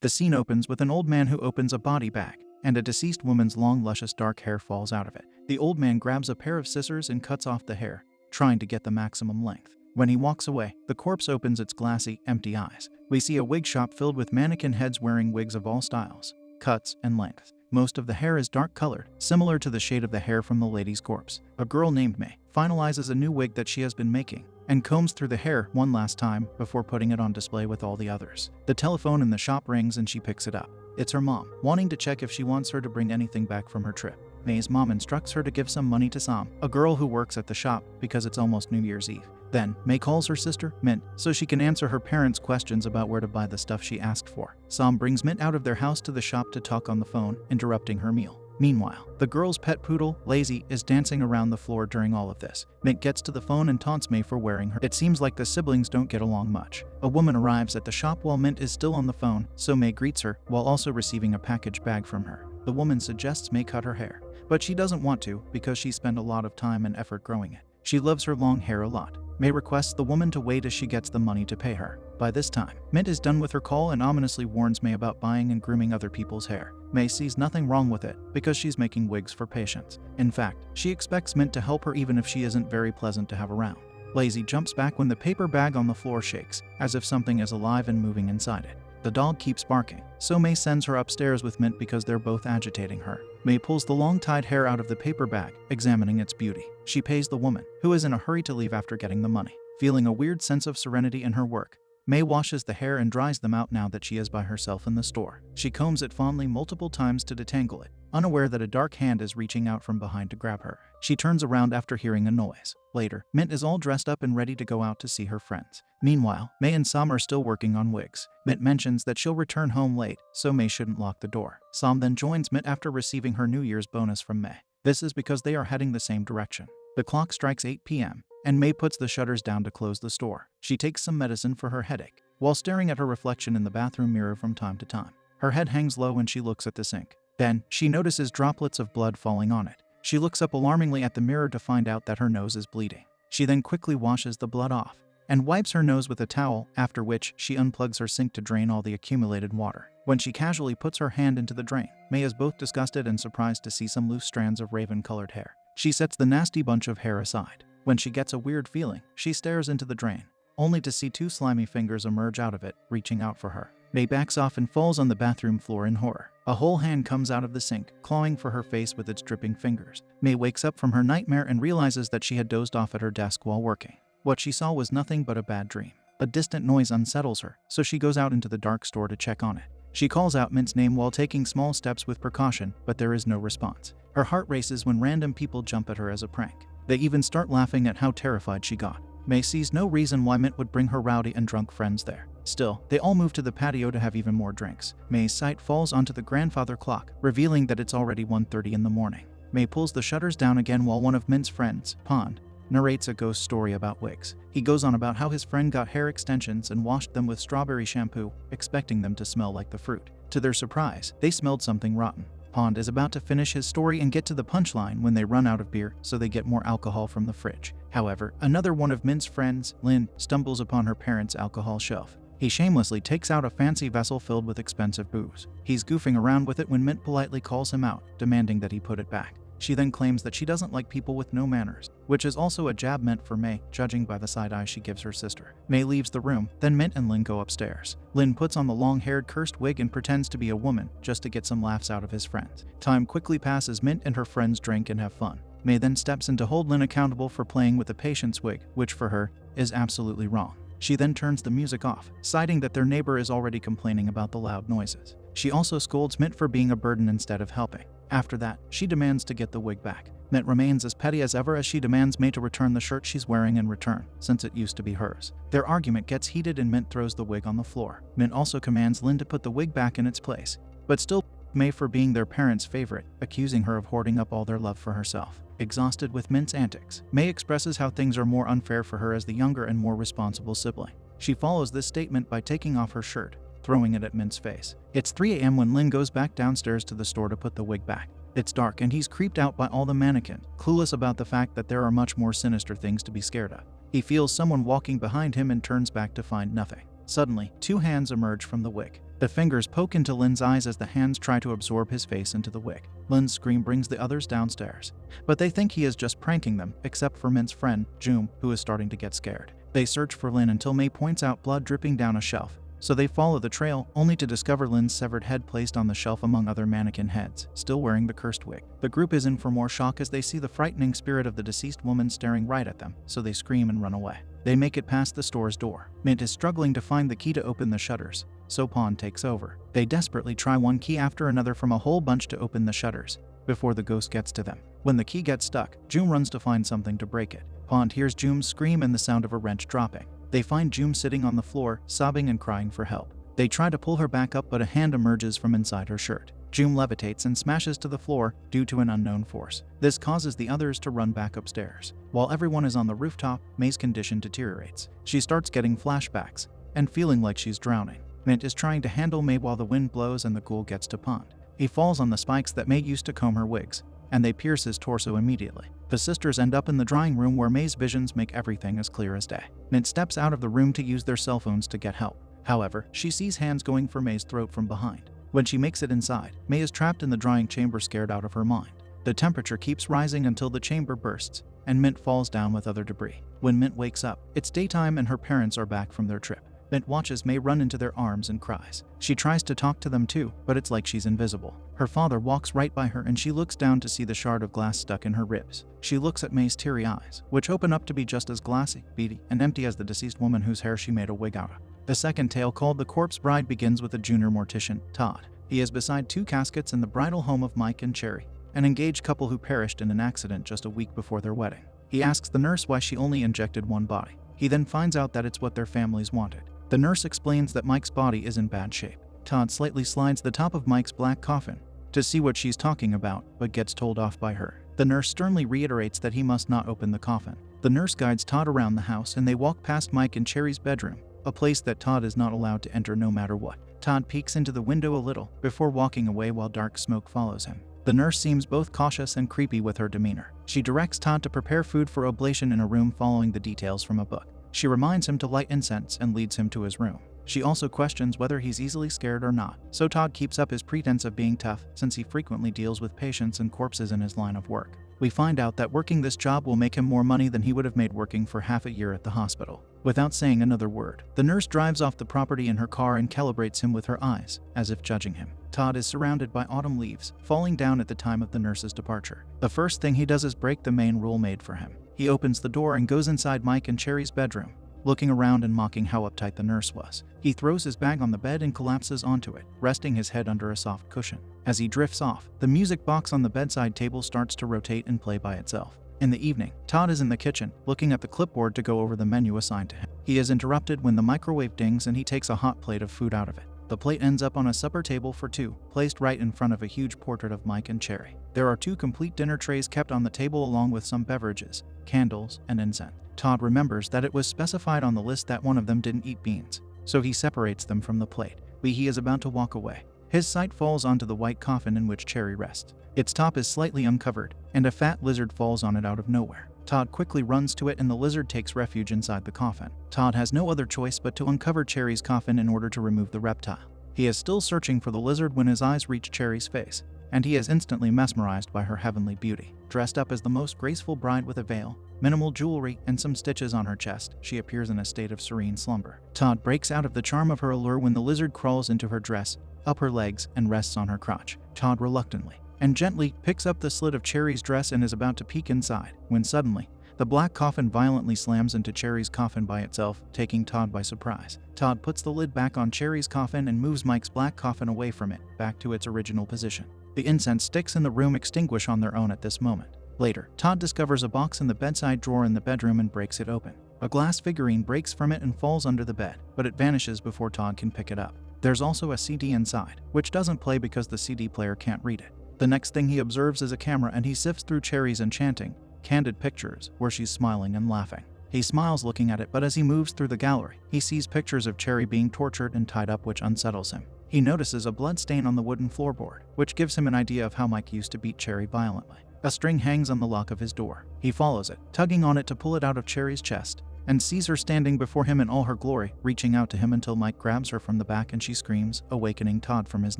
The scene opens with an old man who opens a body bag, and a deceased woman's long, luscious dark hair falls out of it. The old man grabs a pair of scissors and cuts off the hair, trying to get the maximum length. When he walks away, the corpse opens its glassy, empty eyes. We see a wig shop filled with mannequin heads wearing wigs of all styles, cuts, and lengths. Most of the hair is dark colored, similar to the shade of the hair from the lady's corpse. A girl named May finalizes a new wig that she has been making and combs through the hair one last time before putting it on display with all the others. The telephone in the shop rings and she picks it up. It's her mom, wanting to check if she wants her to bring anything back from her trip. May's mom instructs her to give some money to Sam, a girl who works at the shop, because it's almost New Year's Eve. Then, May calls her sister, Mint, so she can answer her parents' questions about where to buy the stuff she asked for. Sam brings Mint out of their house to the shop to talk on the phone, interrupting her meal. Meanwhile, the girl's pet poodle, Lazy, is dancing around the floor during all of this. Mint gets to the phone and taunts May for wearing her. It seems like the siblings don't get along much. A woman arrives at the shop while Mint is still on the phone, so May greets her, while also receiving a package bag from her. The woman suggests May cut her hair, but she doesn't want to because she spent a lot of time and effort growing it. She loves her long hair a lot. May requests the woman to wait as she gets the money to pay her. By this time, Mint is done with her call and ominously warns May about buying and grooming other people's hair. May sees nothing wrong with it because she's making wigs for patients. In fact, she expects Mint to help her even if she isn't very pleasant to have around. Lazy jumps back when the paper bag on the floor shakes, as if something is alive and moving inside it. The dog keeps barking, so May sends her upstairs with Mint because they're both agitating her. May pulls the long tied hair out of the paper bag, examining its beauty. She pays the woman, who is in a hurry to leave after getting the money. Feeling a weird sense of serenity in her work, May washes the hair and dries them out now that she is by herself in the store. She combs it fondly multiple times to detangle it, unaware that a dark hand is reaching out from behind to grab her. She turns around after hearing a noise. Later, Mint is all dressed up and ready to go out to see her friends. Meanwhile, May and Sam are still working on wigs. Mint mentions that she'll return home late, so May shouldn't lock the door. Sam then joins Mint after receiving her New Year's bonus from May. This is because they are heading the same direction. The clock strikes 8 p.m. and May puts the shutters down to close the store. She takes some medicine for her headache, while staring at her reflection in the bathroom mirror from time to time. Her head hangs low when she looks at the sink. Then, she notices droplets of blood falling on it. She looks up alarmingly at the mirror to find out that her nose is bleeding. She then quickly washes the blood off and wipes her nose with a towel, after which she unplugs her sink to drain all the accumulated water. When she casually puts her hand into the drain, May is both disgusted and surprised to see some loose strands of raven-colored hair. She sets the nasty bunch of hair aside. When she gets a weird feeling, she stares into the drain, only to see two slimy fingers emerge out of it, reaching out for her. May backs off and falls on the bathroom floor in horror. A whole hand comes out of the sink, clawing for her face with its dripping fingers. May wakes up from her nightmare and realizes that she had dozed off at her desk while working. What she saw was nothing but a bad dream. A distant noise unsettles her, so she goes out into the dark store to check on it. She calls out Mint's name while taking small steps with precaution, but there is no response. Her heart races when random people jump at her as a prank. They even start laughing at how terrified she got. May sees no reason why Mint would bring her rowdy and drunk friends there. Still, they all move to the patio to have even more drinks. May's sight falls onto the grandfather clock, revealing that it's already 1:30 in the morning. May pulls the shutters down again while one of Mint's friends, Pond, narrates a ghost story about wigs. He goes on about how his friend got hair extensions and washed them with strawberry shampoo, expecting them to smell like the fruit. To their surprise, they smelled something rotten. Pond is about to finish his story and get to the punchline when they run out of beer, so they get more alcohol from the fridge. However, another one of Mint's friends, Lynn, stumbles upon her parents' alcohol shelf. He shamelessly takes out a fancy vessel filled with expensive booze. He's goofing around with it when Mint politely calls him out, demanding that he put it back. She then claims that she doesn't like people with no manners, which is also a jab meant for May, judging by the side eye she gives her sister. May leaves the room, then Mint and Lynn go upstairs. Lynn puts on the long-haired cursed wig and pretends to be a woman, just to get some laughs out of his friends. Time quickly passes. Mint and her friends drink and have fun. May then steps in to hold Lynn accountable for playing with the patient's wig, which for her, is absolutely wrong. She then turns the music off, citing that their neighbor is already complaining about the loud noises. She also scolds Mint for being a burden instead of helping. After that, she demands to get the wig back. Mint remains as petty as ever as she demands May to return the shirt she's wearing in return, since it used to be hers. Their argument gets heated and Mint throws the wig on the floor. Mint also commands Lynn to put the wig back in its place, but still May for being their parents' favorite, accusing her of hoarding up all their love for herself. Exhausted with Mint's antics, May expresses how things are more unfair for her as the younger and more responsible sibling. She follows this statement by taking off her shirt, throwing it at Mint's face. It's 3 a.m. when Lynn goes back downstairs to the store to put the wig back. It's dark and he's creeped out by all the mannequins, clueless about the fact that there are much more sinister things to be scared of. He feels someone walking behind him and turns back to find nothing. Suddenly, 2 hands emerge from the wig. The fingers poke into Lin's eyes as the hands try to absorb his face into the wig. Lin's scream brings the others downstairs, but they think he is just pranking them, except for Mint's friend, June, who is starting to get scared. They search for Lin until May points out blood dripping down a shelf, so they follow the trail, only to discover Lin's severed head placed on the shelf among other mannequin heads, still wearing the cursed wig. The group is in for more shock as they see the frightening spirit of the deceased woman staring right at them, so they scream and run away. They make it past the store's door. Mint is struggling to find the key to open the shutters, so Pond takes over. They desperately try one key after another from a whole bunch to open the shutters, before the ghost gets to them. When the key gets stuck, June runs to find something to break it. Pond hears June's scream and the sound of a wrench dropping. They find June sitting on the floor, sobbing and crying for help. They try to pull her back up, but a hand emerges from inside her shirt. June levitates and smashes to the floor due to an unknown force. This causes the others to run back upstairs. While everyone is on the rooftop, May's condition deteriorates. She starts getting flashbacks and feeling like she's drowning. Mint is trying to handle May while the wind blows and the ghoul gets to Pond. He falls on the spikes that May used to comb her wigs, and they pierce his torso immediately. The sisters end up in the drawing room where May's visions make everything as clear as day. Mint steps out of the room to use their cell phones to get help. However, she sees hands going for May's throat from behind. When she makes it inside, May is trapped in the drying chamber, scared out of her mind. The temperature keeps rising until the chamber bursts, and Mint falls down with other debris. When Mint wakes up, it's daytime and her parents are back from their trip. Mint watches May run into their arms and cries. She tries to talk to them too, but it's like she's invisible. Her father walks right by her and she looks down to see the shard of glass stuck in her ribs. She looks at May's teary eyes, which open up to be just as glassy, beady, and empty as the deceased woman whose hair she made a wig out of. The second tale, called The Corpse Bride, begins with a junior mortician, Todd. He is beside two caskets in the bridal home of Mike and Cherry, an engaged couple who perished in an accident just a week before their wedding. He asks the nurse why she only injected one body. He then finds out that it's what their families wanted. The nurse explains that Mike's body is in bad shape. Todd slightly slides the top of Mike's black coffin to see what she's talking about, but gets told off by her. The nurse sternly reiterates that he must not open the coffin. The nurse guides Todd around the house and they walk past Mike and Cherry's bedroom, a place that Todd is not allowed to enter no matter what. Todd peeks into the window a little before walking away while dark smoke follows him. The nurse seems both cautious and creepy with her demeanor. She directs Todd to prepare food for oblation in a room following the details from a book. She reminds him to light incense and leads him to his room. She also questions whether he's easily scared or not, so Todd keeps up his pretense of being tough since he frequently deals with patients and corpses in his line of work. We find out that working this job will make him more money than he would have made working for half a year at the hospital. Without saying another word, the nurse drives off the property in her car and calibrates him with her eyes, as if judging him. Todd is surrounded by autumn leaves, falling down at the time of the nurse's departure. The first thing he does is break the main rule made for him. He opens the door and goes inside Mike and Cherry's bedroom, looking around and mocking how uptight the nurse was. He throws his bag on the bed and collapses onto it, resting his head under a soft cushion. As he drifts off, the music box on the bedside table starts to rotate and play by itself. In the evening, Todd is in the kitchen, looking at the clipboard to go over the menu assigned to him. He is interrupted when the microwave dings and he takes a hot plate of food out of it. The plate ends up on a supper table for two, placed right in front of a huge portrait of Mike and Cherry. There are two complete dinner trays kept on the table along with some beverages, candles, and incense. Todd remembers that it was specified on the list that one of them didn't eat beans, so he separates them from the plate. He is about to walk away. His sight falls onto the white coffin in which Cherry rests. Its top is slightly uncovered, and a fat lizard falls on it out of nowhere. Todd quickly runs to it and the lizard takes refuge inside the coffin. Todd has no other choice but to uncover Cherry's coffin in order to remove the reptile. He is still searching for the lizard when his eyes reach Cherry's face, and he is instantly mesmerized by her heavenly beauty. Dressed up as the most graceful bride with a veil, minimal jewelry, and some stitches on her chest, she appears in a state of serene slumber. Todd breaks out of the charm of her allure when the lizard crawls into her dress, up her legs, and rests on her crotch. Todd reluctantly and gently picks up the slit of Cherry's dress and is about to peek inside, when suddenly, the black coffin violently slams into Cherry's coffin by itself, taking Todd by surprise. Todd puts the lid back on Cherry's coffin and moves Mike's black coffin away from it, back to its original position. The incense sticks in the room extinguish on their own at this moment. Later, Todd discovers a box in the bedside drawer in the bedroom and breaks it open. A glass figurine breaks from it and falls under the bed, but it vanishes before Todd can pick it up. There's also a CD inside, which doesn't play because the CD player can't read it. The next thing he observes is a camera and he sifts through Cherry's enchanting, candid pictures where she's smiling and laughing. He smiles looking at it, but as he moves through the gallery, he sees pictures of Cherry being tortured and tied up, which unsettles him. He notices a blood stain on the wooden floorboard, which gives him an idea of how Mike used to beat Cherry violently. A string hangs on the lock of his door. He follows it, tugging on it to pull it out of Cherry's chest, and sees her standing before him in all her glory, reaching out to him until Mike grabs her from the back and she screams, awakening Todd from his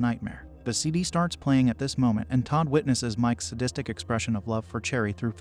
nightmare. The CD starts playing at this moment and Todd witnesses Mike's sadistic expression of love for Cherry through.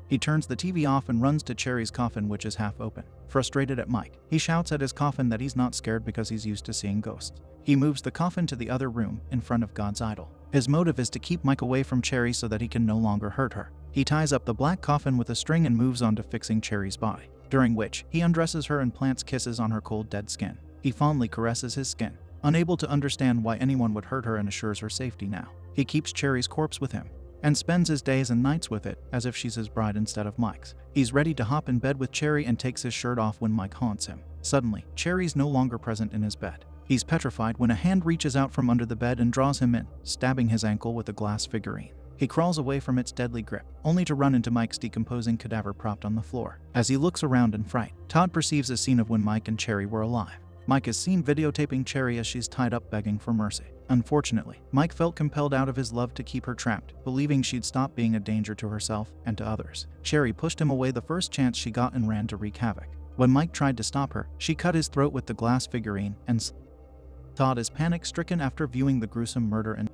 He turns the TV off and runs to Cherry's coffin, which is half open. Frustrated at Mike, he shouts at his coffin that he's not scared because he's used to seeing ghosts. He moves the coffin to the other room, in front of God's idol. His motive is to keep Mike away from Cherry so that he can no longer hurt her. He ties up the black coffin with a string and moves on to fixing Cherry's body, during which he undresses her and plants kisses on her cold, dead skin. He fondly caresses his skin, unable to understand why anyone would hurt her, and assures her safety now. He keeps Cherry's corpse with him and spends his days and nights with it as if she's his bride instead of Mike's. He's ready to hop in bed with Cherry and takes his shirt off when Mike haunts him. Suddenly, Cherry's no longer present in his bed. He's petrified when a hand reaches out from under the bed and draws him in, stabbing his ankle with a glass figurine. He crawls away from its deadly grip, only to run into Mike's decomposing cadaver propped on the floor. As he looks around in fright, Todd perceives a scene of when Mike and Cherry were alive. Mike is seen videotaping Cherry as she's tied up begging for mercy. Unfortunately, Mike felt compelled out of his love to keep her trapped, believing she'd stop being a danger to herself and to others. Cherry pushed him away the first chance she got and ran to wreak havoc. When Mike tried to stop her, she cut his throat with the glass figurine and Todd is panic-stricken after viewing the gruesome murder, and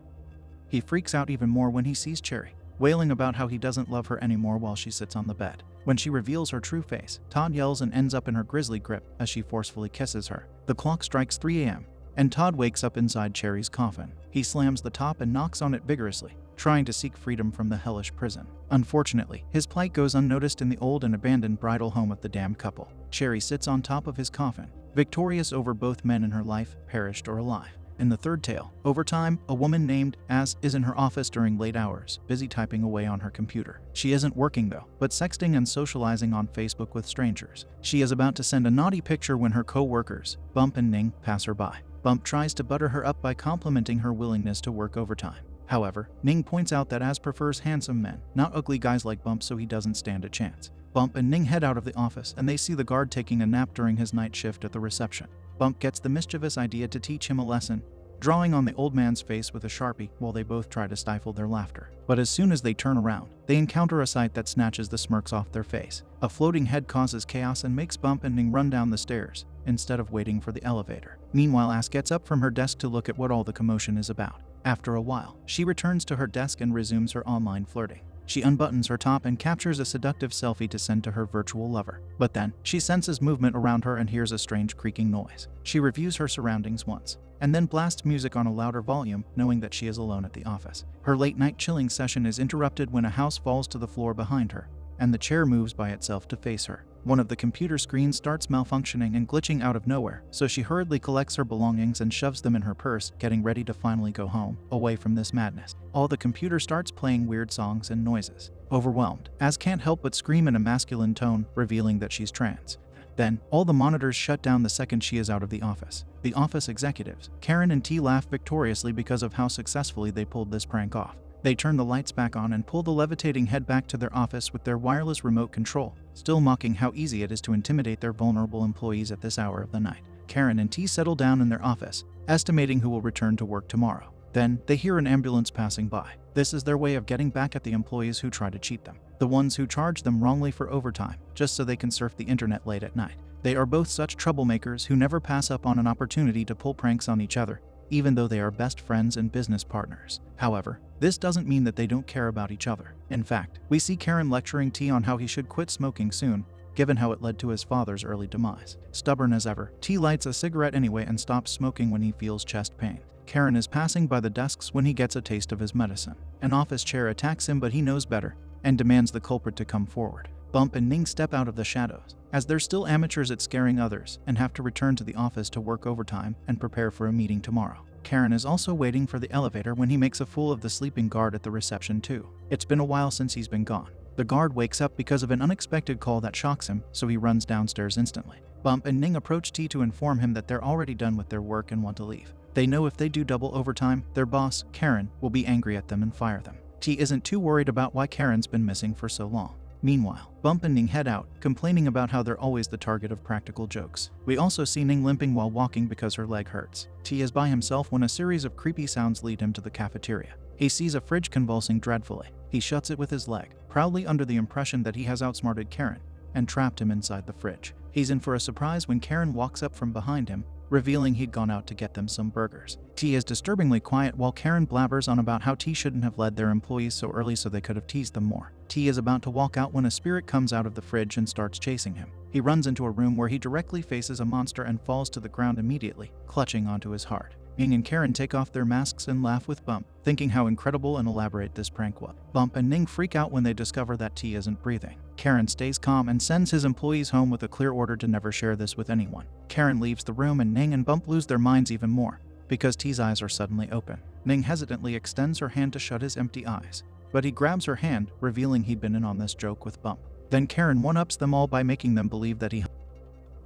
he freaks out even more when he sees Cherry, wailing about how he doesn't love her anymore while she sits on the bed. When she reveals her true face, Todd yells and ends up in her grisly grip as she forcefully kisses her. The clock strikes 3 a.m. and Todd wakes up inside Cherry's coffin. He slams the top and knocks on it vigorously, trying to seek freedom from the hellish prison. Unfortunately, his plight goes unnoticed in the old and abandoned bridal home of the damned couple. Cherry sits on top of his coffin, victorious over both men in her life, perished or alive. In the third tale, over time, a woman named Az is in her office during late hours, busy typing away on her computer. She isn't working though, but sexting and socializing on Facebook with strangers. She is about to send a naughty picture when her co-workers, Bump and Ning, pass her by. Bump tries to butter her up by complimenting her willingness to work overtime. However, Ning points out that Az prefers handsome men, not ugly guys like Bump, so he doesn't stand a chance. Bump and Ning head out of the office and they see the guard taking a nap during his night shift at the reception. Bump gets the mischievous idea to teach him a lesson, drawing on the old man's face with a Sharpie while they both try to stifle their laughter. But as soon as they turn around, they encounter a sight that snatches the smirks off their face. A floating head causes chaos and makes Bump and Ning run down the stairs, instead of waiting for the elevator. Meanwhile, Az gets up from her desk to look at what all the commotion is about. After a while, she returns to her desk and resumes her online flirting. She unbuttons her top and captures a seductive selfie to send to her virtual lover. But then, she senses movement around her and hears a strange creaking noise. She reviews her surroundings once, and then blasts music on a louder volume, knowing that she is alone at the office. Her late-night chilling session is interrupted when a house falls to the floor behind her, and the chair moves by itself to face her. One of the computer screens starts malfunctioning and glitching out of nowhere, so she hurriedly collects her belongings and shoves them in her purse, getting ready to finally go home, away from this madness. All the computer starts playing weird songs and noises. Overwhelmed, Az can't help but scream in a masculine tone, revealing that she's trans. Then, all the monitors shut down the second she is out of the office. The office executives, Karen and T, laugh victoriously because of how successfully they pulled this prank off. They turn the lights back on and pull the levitating head back to their office with their wireless remote control, still mocking how easy it is to intimidate their vulnerable employees at this hour of the night. Karen and T settle down in their office, estimating who will return to work tomorrow. Then, they hear an ambulance passing by. This is their way of getting back at the employees who try to cheat them, the ones who charge them wrongly for overtime, just so they can surf the internet late at night. They are both such troublemakers who never pass up on an opportunity to pull pranks on each other, even though they are best friends and business partners. However, this doesn't mean that they don't care about each other. In fact, we see Karen lecturing T on how he should quit smoking soon, given how it led to his father's early demise. Stubborn as ever, T lights a cigarette anyway and stops smoking when he feels chest pain. Karen is passing by the desks when he gets a taste of his medicine. An office chair attacks him, but he knows better and demands the culprit to come forward. Bump and Ning step out of the shadows, as they're still amateurs at scaring others and have to return to the office to work overtime and prepare for a meeting tomorrow. Karen is also waiting for the elevator when he makes a fool of the sleeping guard at the reception too. It's been a while since he's been gone. The guard wakes up because of an unexpected call that shocks him, so he runs downstairs instantly. Bump and Ning approach T to inform him that they're already done with their work and want to leave. They know if they do double overtime, their boss, Karen, will be angry at them and fire them. T isn't too worried about why Karen's been missing for so long. Meanwhile, Bump and Ning head out, complaining about how they're always the target of practical jokes. We also see Ning limping while walking because her leg hurts. T is by himself when a series of creepy sounds lead him to the cafeteria. He sees a fridge convulsing dreadfully. He shuts it with his leg, proudly under the impression that he has outsmarted Karen, and trapped him inside the fridge. He's in for a surprise when Karen walks up from behind him, revealing he'd gone out to get them some burgers. T is disturbingly quiet while Karen blabbers on about how T shouldn't have led their employees so early so they could have teased them more. T is about to walk out when a spirit comes out of the fridge and starts chasing him. He runs into a room where he directly faces a monster and falls to the ground immediately, clutching onto his heart. Ning and Karen take off their masks and laugh with Bump, thinking how incredible and elaborate this prank was. Bump and Ning freak out when they discover that T isn't breathing. Karen stays calm and sends his employees home with a clear order to never share this with anyone. Karen leaves the room and Ning and Bump lose their minds even more, because T's eyes are suddenly open. Ning hesitantly extends her hand to shut his empty eyes, but he grabs her hand, revealing he'd been in on this joke with Bump. Then Karen one-ups them all by making them believe that he...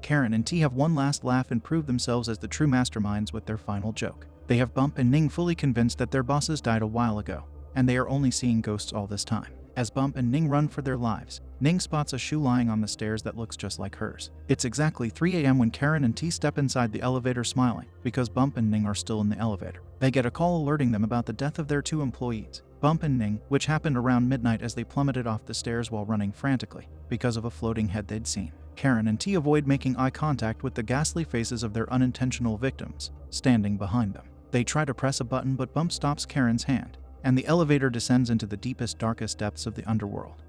Karen and T have one last laugh and prove themselves as the true masterminds with their final joke. They have Bump and Ning fully convinced that their bosses died a while ago, and they are only seeing ghosts all this time. As Bump and Ning run for their lives, Ning spots a shoe lying on the stairs that looks just like hers. It's exactly 3 a.m. when Karen and T step inside the elevator smiling, because Bump and Ning are still in the elevator. They get a call alerting them about the death of their 2 employees, Bump and Ning, which happened around midnight as they plummeted off the stairs while running frantically, because of a floating head they'd seen. Karen and T avoid making eye contact with the ghastly faces of their unintentional victims, standing behind them. They try to press a button but Bump stops Karen's hand, and the elevator descends into the deepest, darkest depths of the underworld.